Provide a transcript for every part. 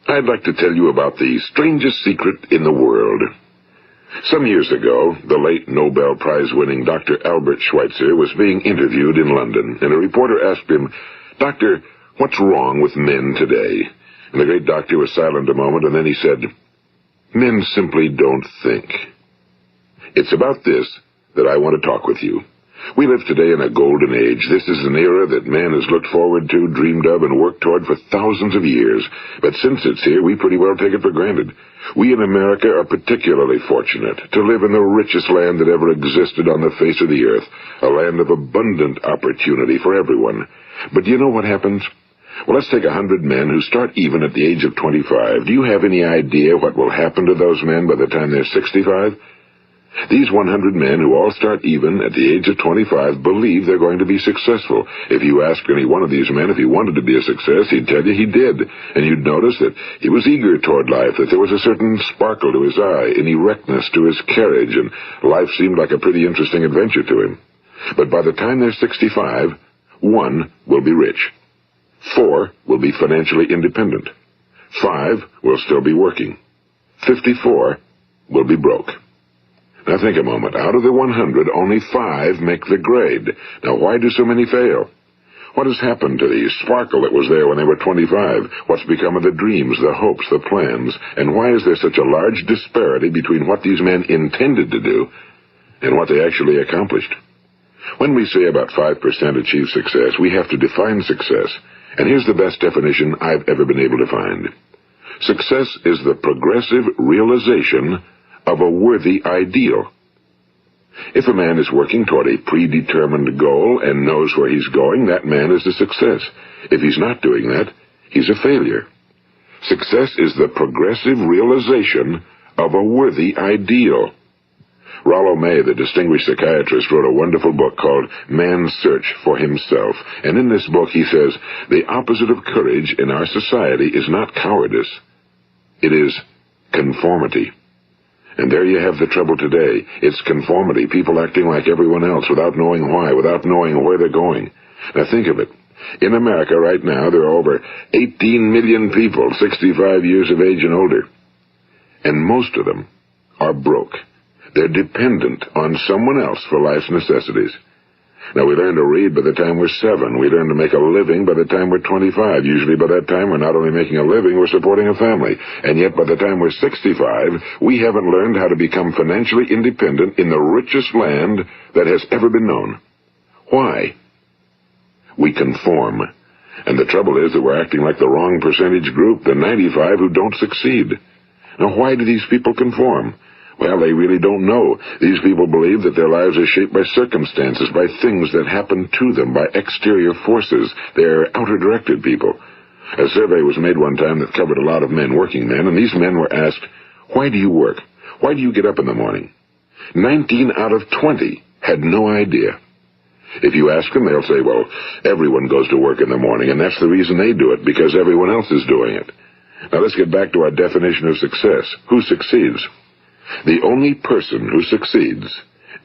I'd like to tell you about the strangest secret in the world. Some years ago, the late Nobel Prize-winning Dr. Albert Schweitzer was being interviewed in London, and a reporter asked him, "Doctor, what's wrong with men today?" And the great doctor was silent a moment, and then he said, "Men simply don't think." It's about this that I want to talk with you. We live today in a golden age. This is an era that man has looked forward to, dreamed of, and worked toward for thousands of years. But since it's here, we pretty well take it for granted. We in America are particularly fortunate to live in the richest land that ever existed on the face of the earth, a land of abundant opportunity for everyone. But do you know what happens? Well, let's take 100 men who start even at the age of 25. Do you have any idea what will happen to those men by the time they're 65? These 100 men who all start even at the age of 25 believe they're going to be successful. If you asked any one of these men if he wanted to be a success, he'd tell you he did. And you'd notice that he was eager toward life, that there was a certain sparkle to his eye, an erectness to his carriage, and life seemed like a pretty interesting adventure to him. But by the time they're 65, 1 will be rich. 4 will be financially independent. 5 will still be working. 54 will be broke. Now think a moment. Out of the 100, only 5 make the grade. Now why do so many fail? What has happened to the sparkle that was there when they were 25? What's become of the dreams, the hopes, the plans? And why is there such a large disparity between what these men intended to do and what they actually accomplished? When we say about 5% achieve success, we have to define success. And here's the best definition I've ever been able to find. Success is the progressive realization of a worthy ideal. If a man is working toward a predetermined goal and knows where he's going, that man is a success. If he's not doing that, he's a failure. Success is the progressive realization of a worthy ideal. Rollo May, the distinguished psychiatrist, wrote a wonderful book called Man's Search for Himself. And in this book he says, the opposite of courage in our society is not cowardice. It is conformity. And there you have the trouble today. It's conformity, people acting like everyone else without knowing why, without knowing where they're going. Now think of it. In America right now, there are over 18 million people 65 years of age and older. And most of them are broke. They're dependent on someone else for life's necessities. Now, we learn to read by the time we're 7. We learn to make a living by the time we're 25. Usually by that time, we're not only making a living, we're supporting a family. And yet by the time we're 65, we haven't learned how to become financially independent in the richest land that has ever been known. Why? We conform. And the trouble is that we're acting like the wrong percentage group, the 95 who don't succeed. Now, why do these people conform? Well, they really don't know. These people believe that their lives are shaped by circumstances, by things that happen to them, by exterior forces. They're outer-directed people. A survey was made one time that covered a lot of men, working men, and these men were asked, "Why do you work? Why do you get up in the morning?" 19 out of 20 had no idea. If you ask them, they'll say, well, everyone goes to work in the morning, and that's the reason they do it, because everyone else is doing it. Now let's get back to our definition of success. Who succeeds? The only person who succeeds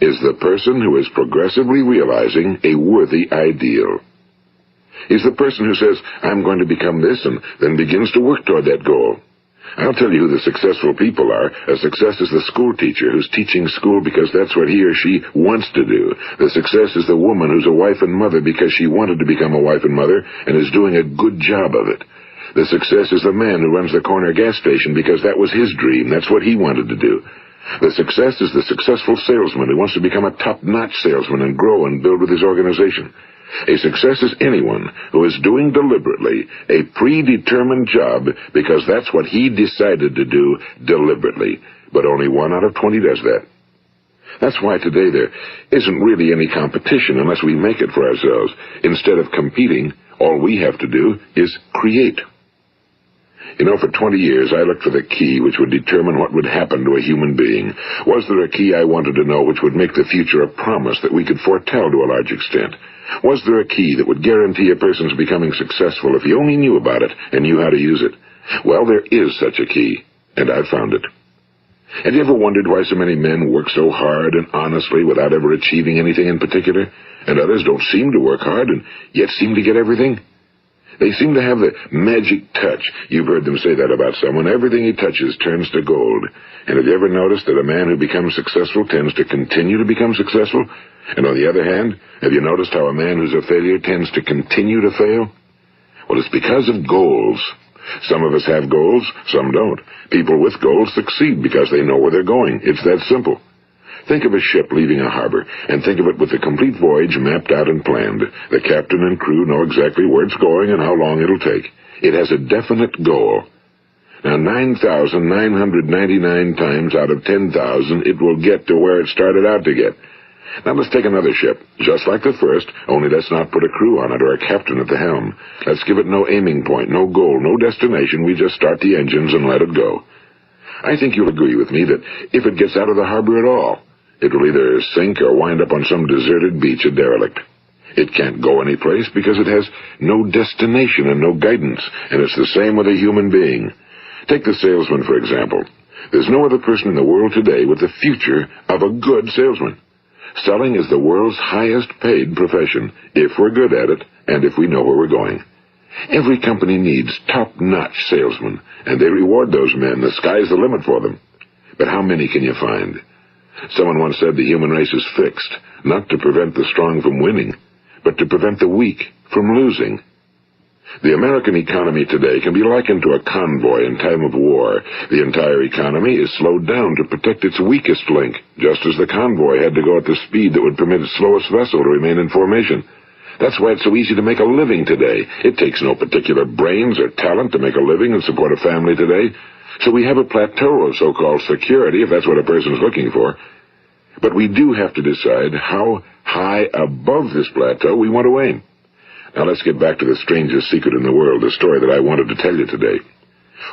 is the person who is progressively realizing a worthy ideal. He's the person who says, I'm going to become this, and then begins to work toward that goal. I'll tell you who the successful people are. A success is the school teacher who's teaching school because that's what he or she wants to do. The success is the woman who's a wife and mother because she wanted to become a wife and mother and is doing a good job of it. The success is the man who runs the corner gas station because that was his dream. That's what he wanted to do. The success is the successful salesman who wants to become a top-notch salesman and grow and build with his organization. A success is anyone who is doing deliberately a predetermined job because that's what he decided to do deliberately. But only 1 out of 20 does that. That's why today there isn't really any competition unless we make it for ourselves. Instead of competing, all we have to do is create. You know, for 20 years, I looked for the key which would determine what would happen to a human being. Was there a key I wanted to know which would make the future a promise that we could foretell to a large extent? Was there a key that would guarantee a person's becoming successful if he only knew about it and knew how to use it? Well, there is such a key, and I've found it. Have you ever wondered why so many men work so hard and honestly without ever achieving anything in particular, and others don't seem to work hard and yet seem to get everything? They seem to have the magic touch. You've heard them say that about someone. Everything he touches turns to gold. And have you ever noticed that a man who becomes successful tends to continue to become successful? And on the other hand, have you noticed how a man who's a failure tends to continue to fail? Well, it's because of goals. Some of us have goals, some don't. People with goals succeed because they know where they're going. It's that simple. Think of a ship leaving a harbor, and think of it with the complete voyage mapped out and planned. The captain and crew know exactly where it's going and how long it'll take. It has a definite goal. Now, 9,999 times out of 10,000, it will get to where it started out to get. Now, let's take another ship, just like the first, only let's not put a crew on it or a captain at the helm. Let's give it no aiming point, no goal, no destination. We just start the engines and let it go. I think you'll agree with me that if it gets out of the harbor at all, it will either sink or wind up on some deserted beach, a derelict. It can't go anyplace because it has no destination and no guidance, and it's the same with a human being. Take the salesman, for example. There's no other person in the world today with the future of a good salesman. Selling is the world's highest paid profession, if we're good at it and if we know where we're going. Every company needs top-notch salesmen, and they reward those men. The sky's the limit for them. But how many can you find? Someone once said the human race is fixed, not to prevent the strong from winning, but to prevent the weak from losing. The American economy today can be likened to a convoy in time of war. The entire economy is slowed down to protect its weakest link, just as the convoy had to go at the speed that would permit its slowest vessel to remain in formation. That's why it's so easy to make a living today. It takes no particular brains or talent to make a living and support a family today. So we have a plateau of so-called security, if that's what a person's looking for. But we do have to decide how high above this plateau we want to aim. Now let's get back to the strangest secret in the world, the story that I wanted to tell you today.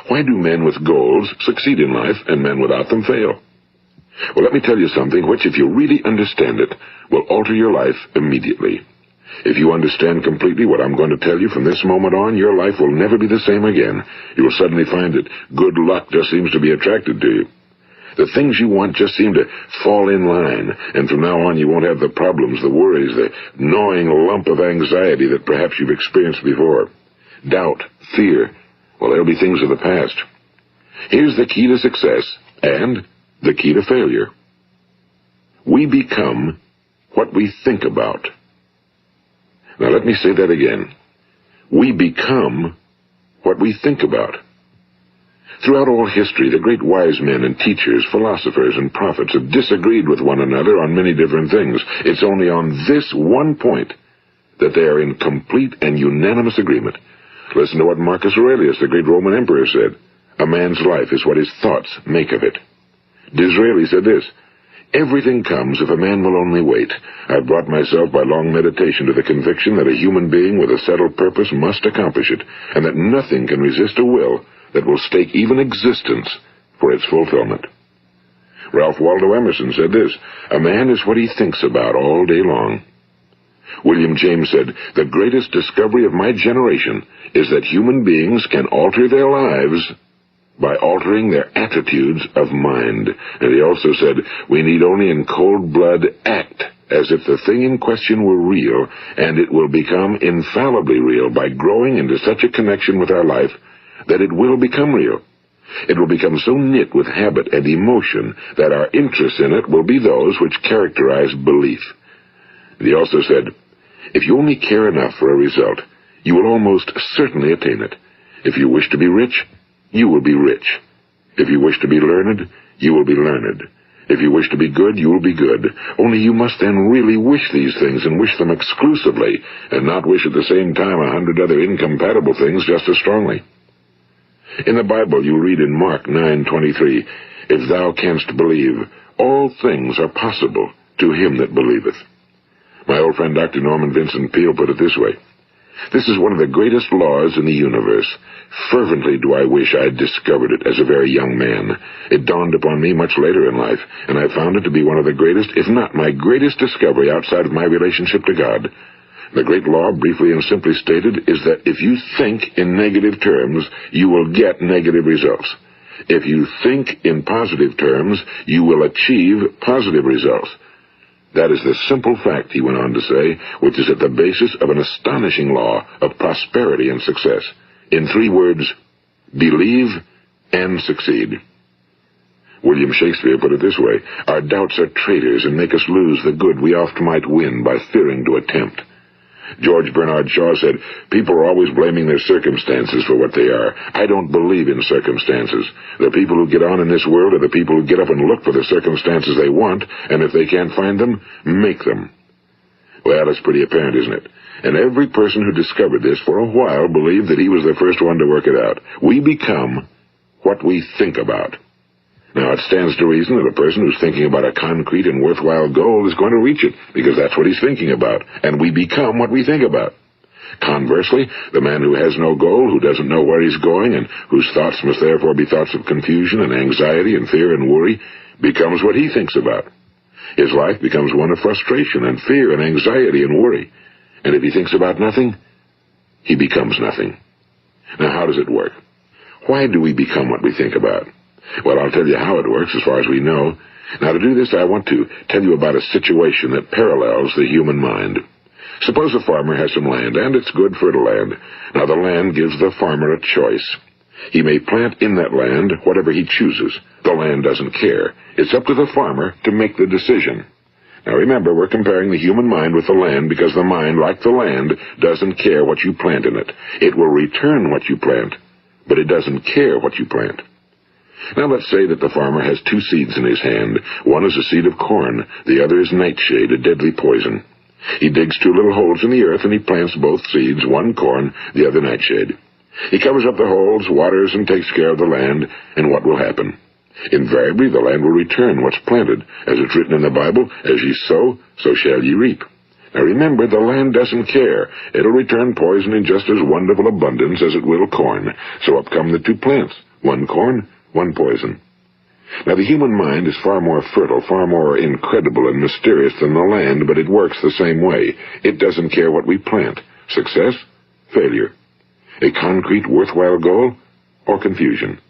Why do men with goals succeed in life and men without them fail? Well, let me tell you something which, if you really understand it, will alter your life immediately. If you understand completely what I'm going to tell you from this moment on, your life will never be the same again. You will suddenly find that good luck just seems to be attracted to you. The things you want just seem to fall in line, and from now on you won't have the problems, the worries, the gnawing lump of anxiety that perhaps you've experienced before. Doubt, fear, well, they'll be things of the past. Here's the key to success and the key to failure. We become what we think about. Now let me say that again. We become what we think about. Throughout all history, the great wise men and teachers, philosophers and prophets have disagreed with one another on many different things. It's only on this one point that they are in complete and unanimous agreement. Listen to what Marcus Aurelius, the great Roman emperor, said. A man's life is what his thoughts make of it. Disraeli said this, everything comes if a man will only wait. I've brought myself by long meditation to the conviction that a human being with a settled purpose must accomplish it, and that nothing can resist a will that will stake even existence for its fulfillment. Ralph Waldo Emerson said this, a man is what he thinks about all day long. William James said, the greatest discovery of my generation is that human beings can alter their lives by altering their attitudes of mind. And he also said, we need only in cold blood act as if the thing in question were real, and it will become infallibly real by growing into such a connection with our life that it will become real. It will become so knit with habit and emotion that our interest in it will be those which characterize belief. And he also said, if you only care enough for a result, you will almost certainly attain it. If you wish to be rich, you will be rich. If you wish to be learned, you will be learned. If you wish to be good, you will be good. Only you must then really wish these things and wish them exclusively, and not wish at the same time 100 other incompatible things just as strongly. In the Bible, you read in Mark 9:23, if thou canst believe, all things are possible to him that believeth. My old friend Dr. Norman Vincent Peale put it this way, this is one of the greatest laws in the universe. Fervently do I wish I had discovered it as a very young man. It dawned upon me much later in life, and I found it to be one of the greatest, if not my greatest discovery outside of my relationship to God. The great law, briefly and simply stated, is that if you think in negative terms, you will get negative results. If you think in positive terms, you will achieve positive results. That is the simple fact, he went on to say, which is at the basis of an astonishing law of prosperity and success. In 3 words, believe and succeed. William Shakespeare put it this way: our doubts are traitors and make us lose the good we oft might win by fearing to attempt. George Bernard Shaw said, people are always blaming their circumstances for what they are. I don't believe in circumstances. The people who get on in this world are the people who get up and look for the circumstances they want, and if they can't find them, make them. Well, it's pretty apparent, isn't it? And every person who discovered this for a while believed that he was the first one to work it out. We become what we think about. Now, it stands to reason that a person who's thinking about a concrete and worthwhile goal is going to reach it, because that's what he's thinking about, and we become what we think about. Conversely, the man who has no goal, who doesn't know where he's going, and whose thoughts must therefore be thoughts of confusion and anxiety and fear and worry, becomes what he thinks about. His life becomes one of frustration and fear and anxiety and worry. And if he thinks about nothing, he becomes nothing. Now, how does it work? Why do we become what we think about? Well, I'll tell you how it works as far as we know. Now, to do this, I want to tell you about a situation that parallels the human mind. Suppose a farmer has some land, and it's good fertile land. Now, the land gives the farmer a choice. He may plant in that land whatever he chooses. The land doesn't care. It's up to the farmer to make the decision. Now, remember, we're comparing the human mind with the land because the mind, like the land, doesn't care what you plant in it. It will return what you plant, but it doesn't care what you plant. Now, let's say that the farmer has 2 seeds in his hand. One is a seed of corn. The other is nightshade, a deadly poison. He digs 2 little holes in the earth, and he plants both seeds, one corn, the other nightshade. He covers up the holes, waters, and takes care of the land, and what will happen? Invariably, the land will return what's planted. As it's written in the Bible, as ye sow, so shall ye reap. Now remember, the land doesn't care. It'll return poison in just as wonderful abundance as it will corn. So up come the 2 plants, one corn, one poison. Now, the human mind is far more fertile, far more incredible and mysterious than the land, but it works the same way. It doesn't care what we plant. Success, failure. A concrete, worthwhile goal, or confusion.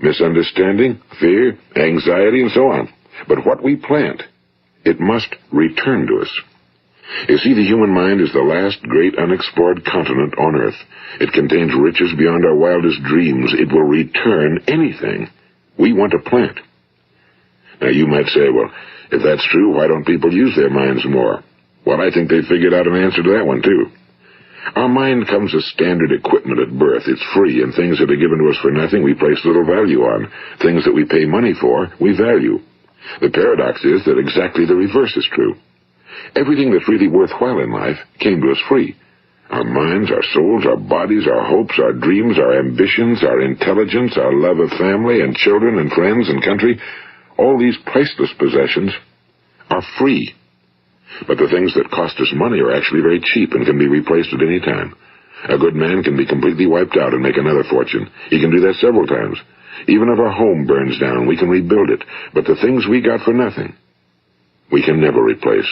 Misunderstanding, fear, anxiety, and so on. But what we plant, it must return to us. You see, the human mind is the last great unexplored continent on Earth. It contains riches beyond our wildest dreams. It will return anything we want to plant. Now, you might say, well, if that's true, why don't people use their minds more? Well, I think they figured out an answer to that one, too. Our mind comes as standard equipment at birth. It's free, and things that are given to us for nothing we place little value on. Things that we pay money for, we value. The paradox is that exactly the reverse is true. Everything that's really worthwhile in life came to us free. Our minds, our souls, our bodies, our hopes, our dreams, our ambitions, our intelligence, our love of family and children and friends and country, all these priceless possessions are free. But the things that cost us money are actually very cheap and can be replaced at any time. A good man can be completely wiped out and make another fortune. He can do that several times. Even if our home burns down, we can rebuild it. But the things we got for nothing, we can never replace.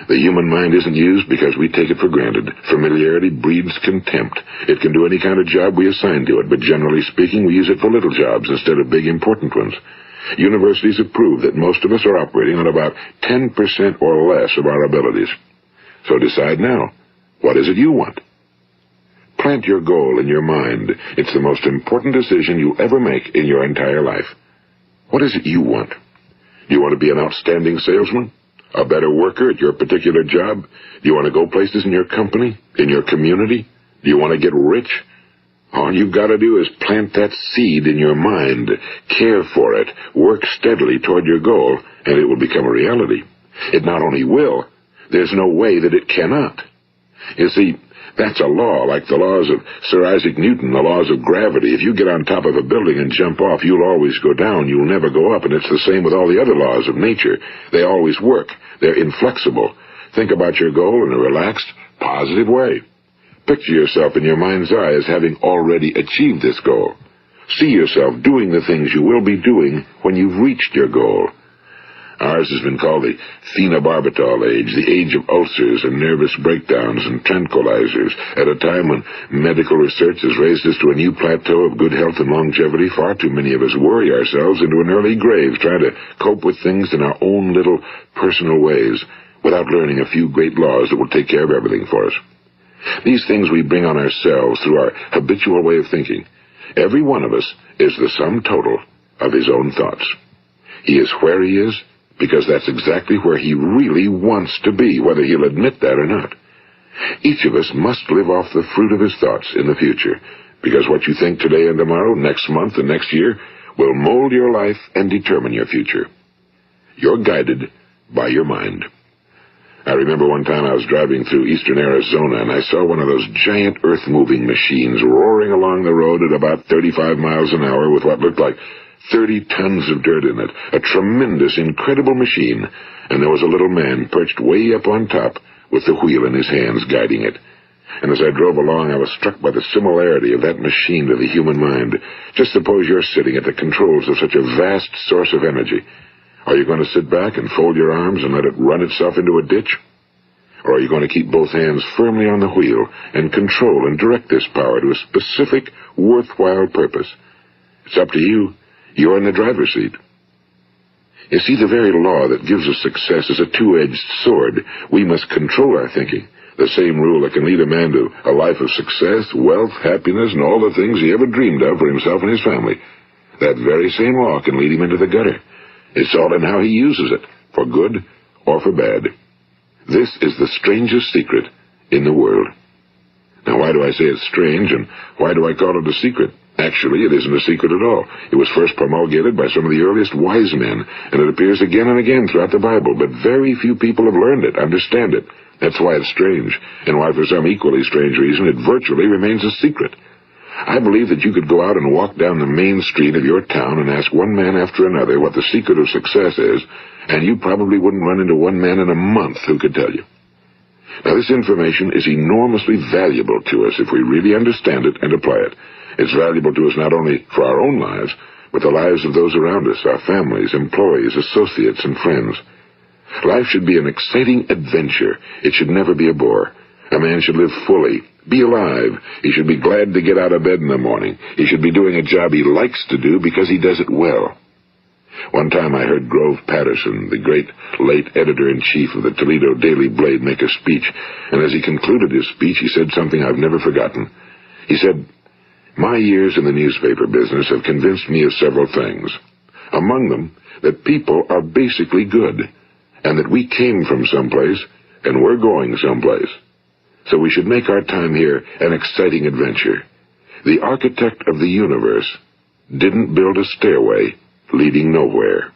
The human mind isn't used because we take it for granted. Familiarity breeds contempt. It can do any kind of job we assign to it, but generally speaking, we use it for little jobs instead of big, important ones. Universities have proved that most of us are operating on about 10% or less of our abilities. So decide now, what is it you want? Plant your goal in your mind. It's the most important decision you'll ever make in your entire life. What is it you want? Do you want to be an outstanding salesman? A better worker at your particular job? Do you want to go places in your company? In your community? Do you want to get rich? All you've got to do is plant that seed in your mind, care for it, work steadily toward your goal, and it will become a reality. It not only will, there's no way that it cannot. You see, that's a law, like the laws of Sir Isaac Newton, the laws of gravity. If you get on top of a building and jump off, you'll always go down. You'll never go up, and it's the same with all the other laws of nature. They always work. They're inflexible. Think about your goal in a relaxed, positive way. Picture yourself in your mind's eye as having already achieved this goal. See yourself doing the things you will be doing when you've reached your goal. Ours has been called the phenobarbital age, the age of ulcers and nervous breakdowns and tranquilizers, at a time when medical research has raised us to a new plateau of good health and longevity. Far too many of us worry ourselves into an early grave, trying to cope with things in our own little personal ways, without learning a few great laws that will take care of everything for us. These things we bring on ourselves through our habitual way of thinking. Every one of us is the sum total of his own thoughts. He is where he is because that's exactly where he really wants to be, whether he'll admit that or not. Each of us must live off the fruit of his thoughts in the future, because what you think today and tomorrow, next month and next year, will mold your life and determine your future. You're guided by your mind. I remember one time I was driving through eastern Arizona, and I saw one of those giant earth-moving machines roaring along the road at about 35 miles an hour with what looked like 30 tons of dirt in it. A tremendous, incredible machine, and there was a little man perched way up on top with the wheel in his hands guiding it. And as I drove along, I was struck by the similarity of that machine to the human mind. Just suppose you're sitting at the controls of such a vast source of energy. Are you going to sit back and fold your arms and let it run itself into a ditch? Or are you going to keep both hands firmly on the wheel and control and direct this power to a specific, worthwhile purpose? It's up to you. You're in the driver's seat. You see, the very law that gives us success is a two-edged sword. We must control our thinking. The same rule that can lead a man to a life of success, wealth, happiness, and all the things he ever dreamed of for himself and his family. That very same law can lead him into the gutter. It's all in how he uses it, for good or for bad. This is the strangest secret in the world. Now, why do I say it's strange, and why do I call it a secret? Actually, it isn't a secret at all. It was first promulgated by some of the earliest wise men, and it appears again and again throughout the Bible, but very few people have learned it, understand it. That's why it's strange, and why for some equally strange reason it virtually remains a secret. I believe that you could go out and walk down the main street of your town and ask one man after another what the secret of success is, and you probably wouldn't run into one man in a month who could tell you. Now, this information is enormously valuable to us if we really understand it and apply it. It's valuable to us not only for our own lives, but the lives of those around us, our families, employees, associates, and friends. Life should be an exciting adventure. It should never be a bore. A man should live fully, be alive. He should be glad to get out of bed in the morning. He should be doing a job he likes to do because he does it well. One time I heard Grove Patterson, the great late editor-in-chief of the Toledo Daily Blade, make a speech, and as he concluded his speech, he said something I've never forgotten. He said, "My years in the newspaper business have convinced me of several things. Among them, that people are basically good, and that we came from someplace, and we're going someplace. So we should make our time here an exciting adventure. The architect of the universe didn't build a stairway leading nowhere."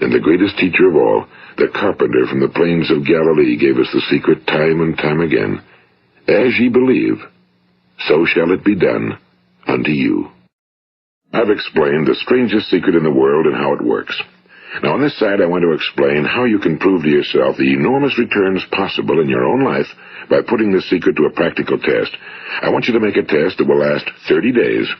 And the greatest teacher of all, the carpenter from the plains of Galilee, gave us the secret time and time again. As ye believe, so shall it be done unto you. I've explained the strangest secret in the world and how it works. Now, on this side, I want to explain how you can prove to yourself the enormous returns possible in your own life by putting this secret to a practical test. I want you to make a test that will last 30 days.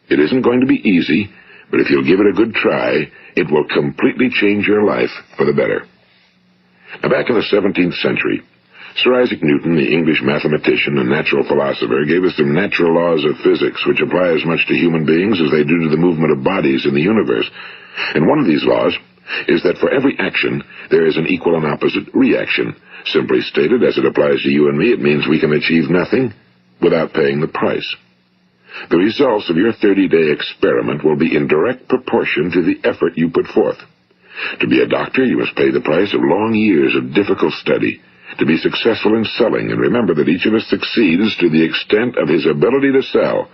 It isn't going to be easy, but if you'll give it a good try, it will completely change your life for the better. Now, back in the 17th century, Sir Isaac Newton, the English mathematician and natural philosopher, gave us some natural laws of physics which apply as much to human beings as they do to the movement of bodies in the universe. And one of these laws is that for every action, there is an equal and opposite reaction. Simply stated, as it applies to you and me, it means we can achieve nothing without paying the price. The results of your 30-day experiment will be in direct proportion to the effort you put forth. To be a doctor, you must pay the price of long years of difficult study. To be successful in selling, and remember that each of us succeeds to the extent of his ability to sell.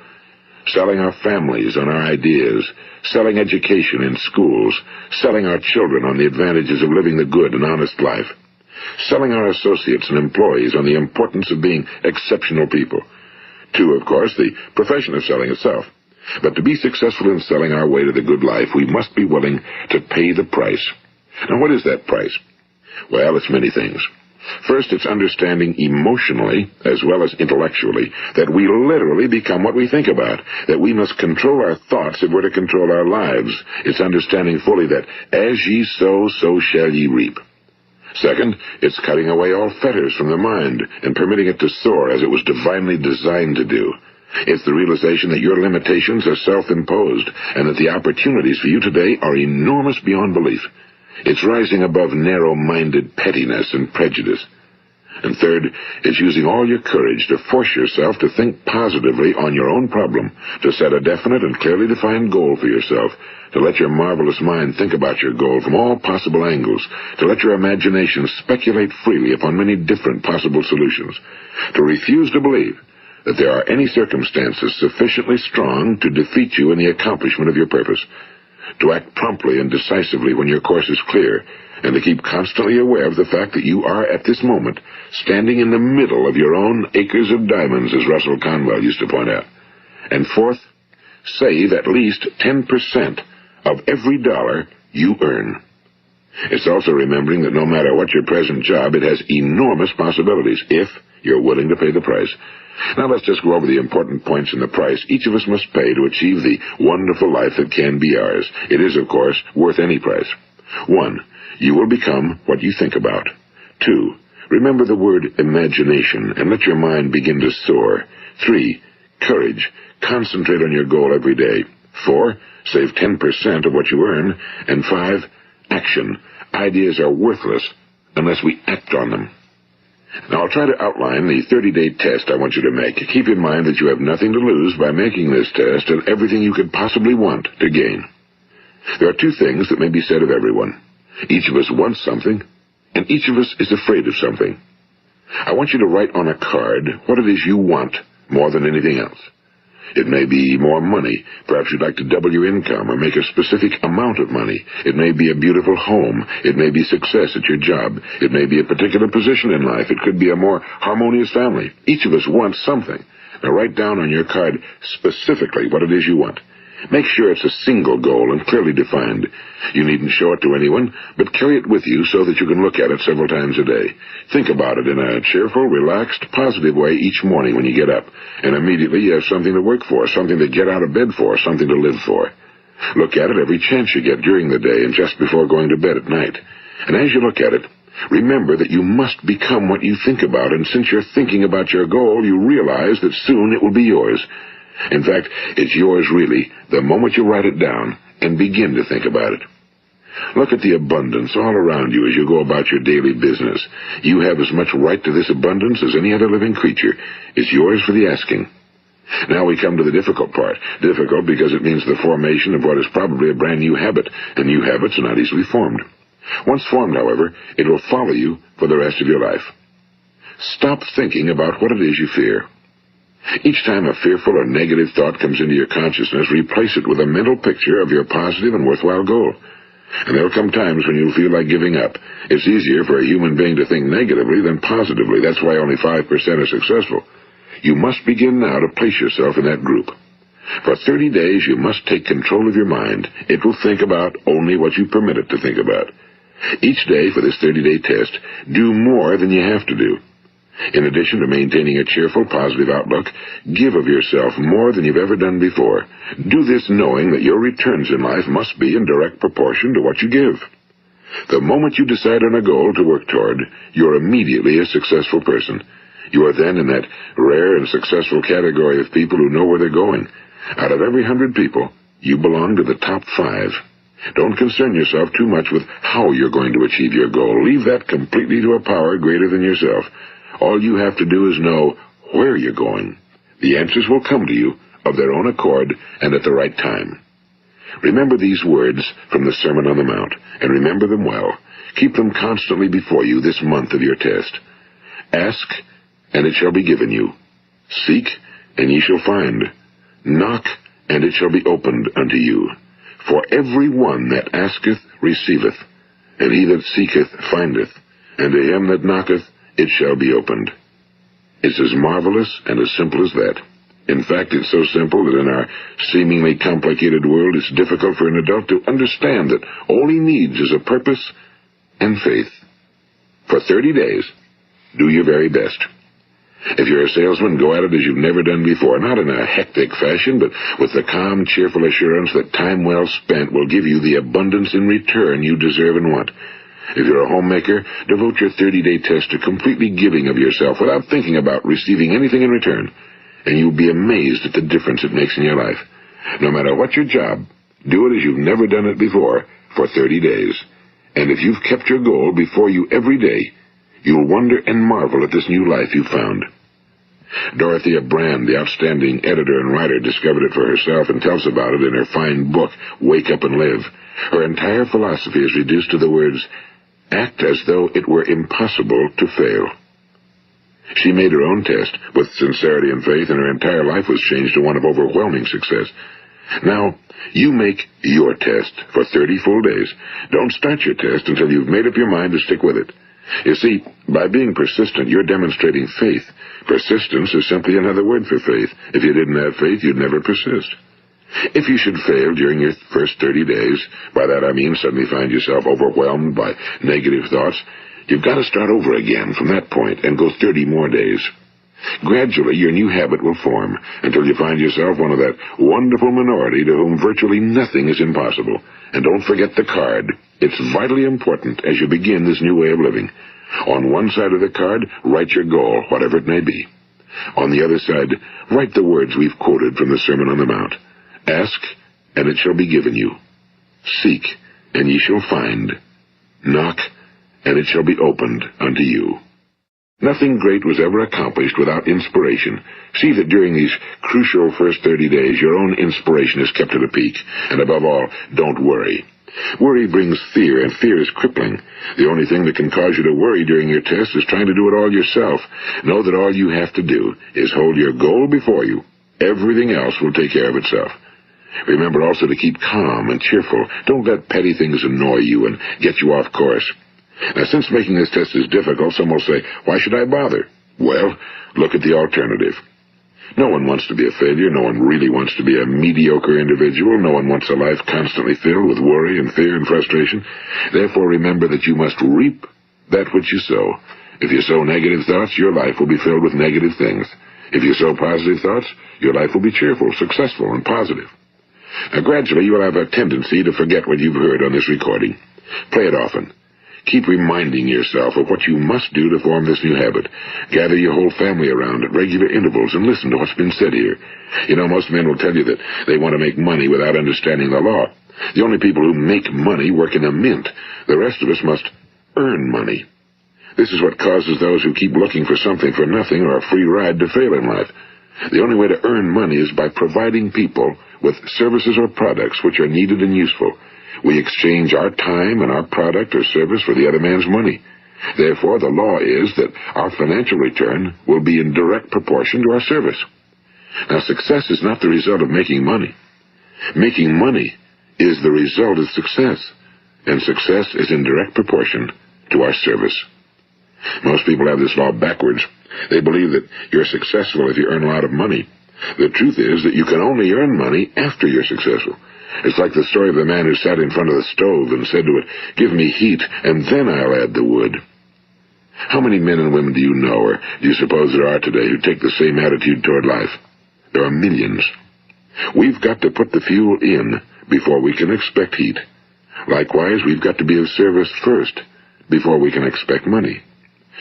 Selling our families on our ideas, selling education in schools, selling our children on the advantages of living the good and honest life, selling our associates and employees on the importance of being exceptional people. To, of course, the profession of selling itself. But to be successful in selling our way to the good life, we must be willing to pay the price. Now, what is that price? Well, it's many things. First, it's understanding emotionally, as well as intellectually, that we literally become what we think about, that we must control our thoughts if we're to control our lives. It's understanding fully that as ye sow, so shall ye reap. Second, it's cutting away all fetters from the mind and permitting it to soar as it was divinely designed to do. It's the realization that your limitations are self-imposed and that the opportunities for you today are enormous beyond belief. It's rising above narrow-minded pettiness and prejudice. And third, it's using all your courage to force yourself to think positively on your own problem, to set a definite and clearly defined goal for yourself, to let your marvelous mind think about your goal from all possible angles, to let your imagination speculate freely upon many different possible solutions, to refuse to believe that there are any circumstances sufficiently strong to defeat you in the accomplishment of your purpose, to act promptly and decisively when your course is clear, and to keep constantly aware of the fact that you are, at this moment, standing in the middle of your own acres of diamonds, as Russell Conwell used to point out. And fourth, save at least 10% of every dollar you earn. It's also remembering that no matter what your present job, it has enormous possibilities, if you're willing to pay the price. Now let's just go over the important points in the price each of us must pay to achieve the wonderful life that can be ours. It is, of course, worth any price. 1. You will become what you think about. 2. Remember the word imagination and let your mind begin to soar. 3. Courage. Concentrate on your goal every day. 4. Save 10% of what you earn. And 5. Action. Ideas are worthless unless we act on them. Now, I'll try to outline the 30-day test I want you to make. Keep in mind that you have nothing to lose by making this test and everything you could possibly want to gain. There are two things that may be said of everyone. Each of us wants something, and each of us is afraid of something. I want you to write on a card what it is you want more than anything else. It may be more money. Perhaps you'd like to double your income or make a specific amount of money. It may be a beautiful home. It may be success at your job. It may be a particular position in life. It could be a more harmonious family. Each of us wants something. Now write down on your card specifically what it is you want. Make sure it's a single goal and clearly defined. You needn't show it to anyone, but carry it with you so that you can look at it several times a day. Think about it in a cheerful, relaxed, positive way each morning when you get up, and immediately you have something to work for, something to get out of bed for, something to live for. Look at it every chance you get during the day and just before going to bed at night. And as you look at it, remember that you must become what you think about, and since you're thinking about your goal, you realize that soon it will be yours. In fact, it's yours really the moment you write it down and begin to think about it. Look at the abundance all around you as you go about your daily business. You have as much right to this abundance as any other living creature. It's yours for the asking. Now we come to the difficult part. Difficult because it means the formation of what is probably a brand new habit, and new habits are not easily formed. Once formed, however, it will follow you for the rest of your life. Stop thinking about what it is you fear. Each time a fearful or negative thought comes into your consciousness, replace it with a mental picture of your positive and worthwhile goal. And there will come times when you'll feel like giving up. It's easier for a human being to think negatively than positively. That's why only 5% are successful. You must begin now to place yourself in that group. For 30 days, you must take control of your mind. It will think about only what you permit it to think about. Each day for this 30-day test, do more than you have to do. In addition to maintaining a cheerful, positive outlook, give of yourself more than you've ever done before. Do this knowing that your returns in life must be in direct proportion to what you give. The moment you decide on a goal to work toward, you're immediately a successful person. You are then in that rare and successful category of people who know where they're going. Out of every 100 people, you belong to the top 5. Don't concern yourself too much with how you're going to achieve your goal. Leave that completely to a power greater than yourself. All you have to do is know where you're going. The answers will come to you of their own accord and at the right time. Remember these words from the Sermon on the Mount, and remember them well. Keep them constantly before you this month of your test. Ask, and it shall be given you. Seek, and ye shall find. Knock, and it shall be opened unto you. For every one that asketh receiveth, and he that seeketh findeth, and to him that knocketh it shall be opened. It's as marvelous and as simple as that. In fact, it's so simple that in our seemingly complicated world, it's difficult for an adult to understand that all he needs is a purpose and faith. For 30 days, do your very best. If you're a salesman, go at it as you've never done before, not in a hectic fashion, but with the calm, cheerful assurance that time well spent will give you the abundance in return you deserve and want. If you're a homemaker, devote your 30-day test to completely giving of yourself without thinking about receiving anything in return, and you'll be amazed at the difference it makes in your life. No matter what your job, do it as you've never done it before for 30 days. And if you've kept your goal before you every day, you'll wonder and marvel at this new life you've found. Dorothea Brand, the outstanding editor and writer, discovered it for herself and tells about it in her fine book, Wake Up and Live. Her entire philosophy is reduced to the words, act as though it were impossible to fail. She made her own test with sincerity and faith, and her entire life was changed to one of overwhelming success. Now, you make your test for 30 full days. Don't start your test until you've made up your mind to stick with it. You see, by being persistent, you're demonstrating faith. Persistence is simply another word for faith. If you didn't have faith, you'd never persist. If you should fail during your first 30 days, by that I mean suddenly find yourself overwhelmed by negative thoughts, you've got to start over again from that point and go 30 more days. Gradually, your new habit will form until you find yourself one of that wonderful minority to whom virtually nothing is impossible. And don't forget the card. It's vitally important as you begin this new way of living. On one side of the card, write your goal, whatever it may be. On the other side, write the words we've quoted from the Sermon on the Mount. Ask, and it shall be given you. Seek, and ye shall find. Knock, and it shall be opened unto you. Nothing great was ever accomplished without inspiration. See that during these crucial first 30 days, your own inspiration is kept at a peak. And above all, don't worry. Worry brings fear, and fear is crippling. The only thing that can cause you to worry during your test is trying to do it all yourself. Know that all you have to do is hold your goal before you. Everything else will take care of itself. Remember also to keep calm and cheerful. Don't let petty things annoy you and get you off course. Now, since making this test is difficult, some will say, why should I bother? Well, look at the alternative. No one wants to be a failure. No one really wants to be a mediocre individual. No one wants a life constantly filled with worry and fear and frustration. Therefore, remember that you must reap that which you sow. If you sow negative thoughts, your life will be filled with negative things. If you sow positive thoughts, your life will be cheerful, successful, and positive. Now, gradually, you will have a tendency to forget what you've heard on this recording. Play it often. Keep reminding yourself of what you must do to form this new habit. Gather your whole family around at regular intervals and listen to what's been said here. You know, most men will tell you that they want to make money without understanding the law. The only people who make money work in a mint. The rest of us must earn money. This is what causes those who keep looking for something for nothing or a free ride to fail in life. The only way to earn money is by providing people with services or products which are needed and useful. We exchange our time and our product or service for the other man's money. Therefore, the law is that our financial return will be in direct proportion to our service. Now, success is not the result of making money. Making money is the result of success, and success is in direct proportion to our service. Most people have this law backwards. They believe that you're successful if you earn a lot of money. The truth is that you can only earn money after you're successful. It's like the story of the man who sat in front of the stove and said to it, "Give me heat, and then I'll add the wood." How many men and women do you know, or do you suppose there are today, who take the same attitude toward life? There are millions. We've got to put the fuel in before we can expect heat. Likewise, we've got to be of service first before we can expect money.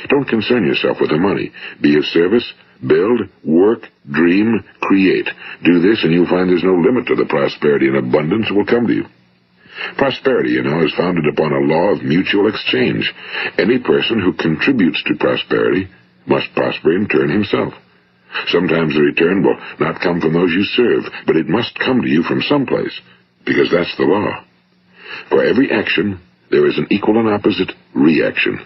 Don't concern yourself with the money. Be of service. Build, work, dream, create. Do this, and you'll find there's no limit to the prosperity and abundance that will come to you. Prosperity, you know, is founded upon a law of mutual exchange. Any person who contributes to prosperity must prosper in turn himself. Sometimes the return will not come from those you serve, but it must come to you from someplace, because that's the law. For every action, there is an equal and opposite reaction.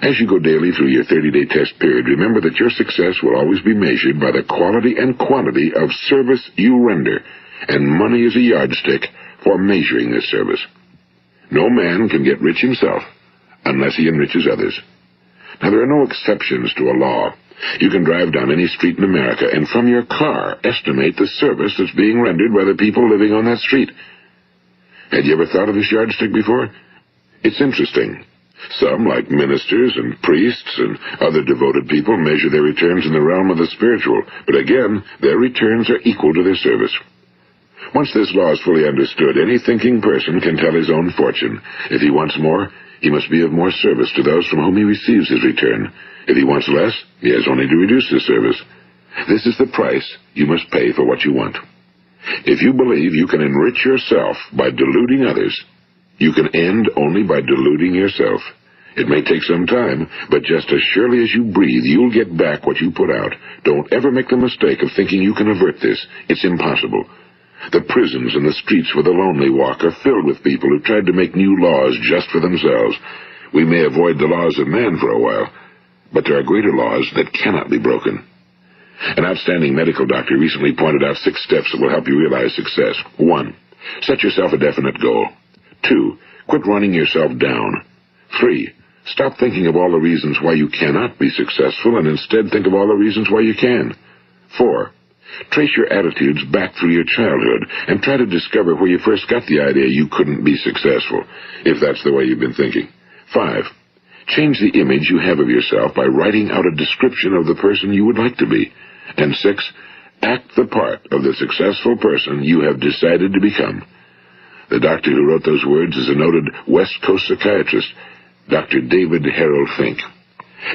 As you go daily through your 30-day test period, remember that your success will always be measured by the quality and quantity of service you render, and money is a yardstick for measuring this service. No man can get rich himself unless he enriches others. Now, there are no exceptions to a law. You can drive down any street in America and from your car estimate the service that's being rendered by the people living on that street. Had you ever thought of this yardstick before? It's interesting. Some, like ministers and priests and other devoted people, measure their returns in the realm of the spiritual, but again, their returns are equal to their service. Once this law is fully understood, any thinking person can tell his own fortune. If he wants more, he must be of more service to those from whom he receives his return. If he wants less, he has only to reduce his service. This is the price you must pay for what you want. If you believe you can enrich yourself by deluding others, you can end only by deluding yourself. It may take some time, but just as surely as you breathe, you'll get back what you put out. Don't ever make the mistake of thinking you can avert this. It's impossible. The prisons and the streets where the lonely walk are filled with people who tried to make new laws just for themselves. We may avoid the laws of man for a while, but there are greater laws that cannot be broken. An outstanding medical doctor recently pointed out 6 steps that will help you realize success. 1. Set yourself a definite goal. 2. Quit running yourself down. 3. Stop thinking of all the reasons why you cannot be successful and instead think of all the reasons why you can. 4. Trace your attitudes back through your childhood and try to discover where you first got the idea you couldn't be successful, if that's the way you've been thinking. 5. Change the image you have of yourself by writing out a description of the person you would like to be. And 6. Act the part of the successful person you have decided to become. The doctor who wrote those words is a noted West Coast psychiatrist, Dr. David Harold Fink.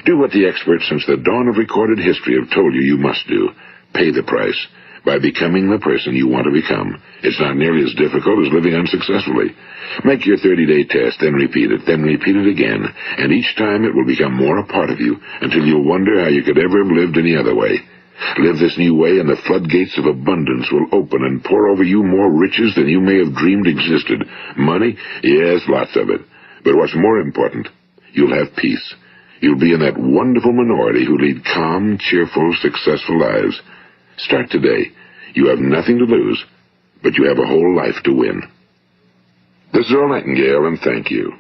Do what the experts since the dawn of recorded history have told you must do. Pay the price by becoming the person you want to become. It's not nearly as difficult as living unsuccessfully. Make your 30-day test, then repeat it again, and each time it will become more a part of you until you'll wonder how you could ever have lived any other way. Live this new way, and the floodgates of abundance will open and pour over you more riches than you may have dreamed existed. Money? Yes, lots of it. But what's more important, you'll have peace. You'll be in that wonderful minority who lead calm, cheerful, successful lives. Start today. You have nothing to lose, but you have a whole life to win. This is Earl Nightingale, and thank you.